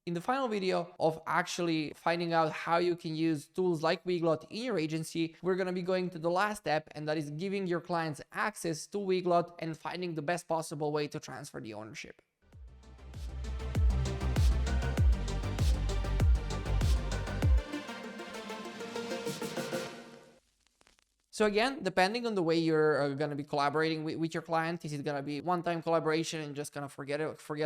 In the final video of actually finding out how you can use tools like Weglot in your agency, we're going to be going to the last step, and that is giving your clients access to Weglot and finding the best possible way to transfer the ownership. So again, depending on the way you're going to be collaborating with your client, is it going to be one-time collaboration and just kind of forget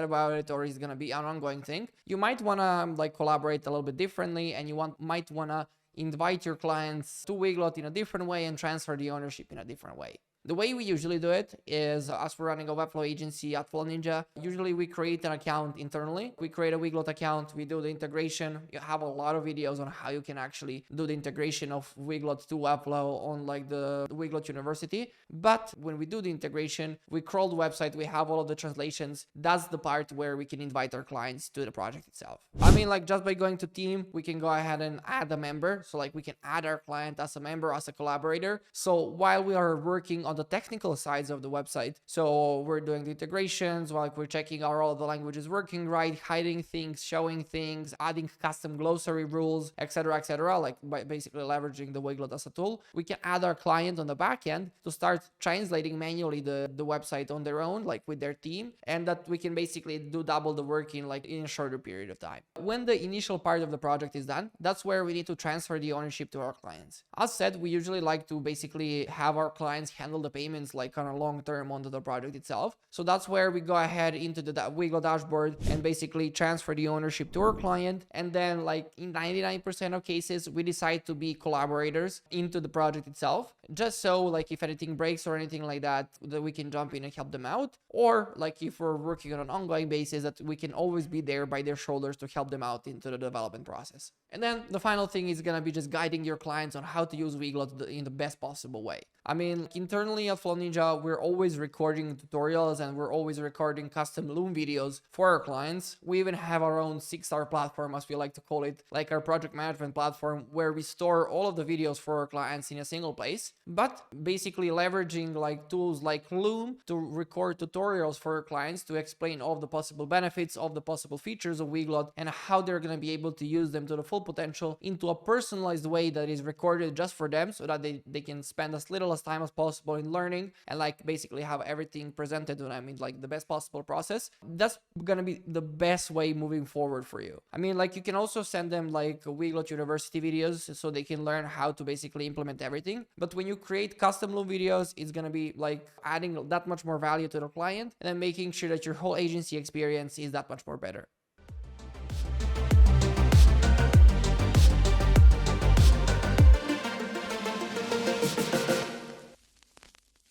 about it, or is it going to be an ongoing thing? You might want to like collaborate a little bit differently, and you might want to invite your clients to Weglot in a different way and transfer the ownership in a different way. The way we usually do it is, as we're running a Webflow agency at Flow Ninja, usually we create an account internally. We create a Weglot account, we do the integration. You have a lot of videos on how you can actually do the integration of Weglot to Webflow on like the Weglot University. But when we do the integration, we crawl the website, we have all of the translations. That's the part where we can invite our clients to the project itself. I mean, like just by going to team, we can go ahead and add a member. So like we can add our client as a member, as a collaborator. So while we are working on the technical sides of the website, so we're doing the integrations, like we're checking are all the languages working right, hiding things, showing things, adding custom glossary rules, etc., like by basically leveraging the Weglot as a tool, we can add our client on the back end to start translating manually the website on their own, like with their team, and that we can basically do double the work in a shorter period of time. When the initial part of the project is done, that's where we need to transfer the ownership to our clients. As said, we usually like to basically have our clients handle the payments like on a long term onto the project itself. So that's where we go ahead into the Weglot dashboard and basically transfer the ownership to our client. And then like in 99% of cases, we decide to be collaborators into the project itself, just so like if anything breaks or anything like that, that we can jump in and help them out. Or like if we're working on an ongoing basis, that we can always be there by their shoulders to help them out into the development process. And then the final thing is going to be just guiding your clients on how to use Weglot in the best possible way. I mean, internally at Flow Ninja, we're always recording tutorials and we're always recording custom Loom videos for our clients. We even have our own 6-star platform, as we like to call it, like our project management platform, where we store all of the videos for our clients in a single place. But basically leveraging like tools like Loom to record tutorials for our clients to explain all of the possible benefits, of the possible features of Weglot, and how they're going to be able to use them to the full potential into a personalized way that is recorded just for them, so that they can spend as little as time as possible in learning and like basically have everything presented to them in like the best possible process. That's gonna be the best way moving forward for you. I mean, like you can also send them like Weglot University videos so they can learn how to basically implement everything. But when you create custom Loom videos, it's gonna be like adding that much more value to the client and then making sure that your whole agency experience is that much more better.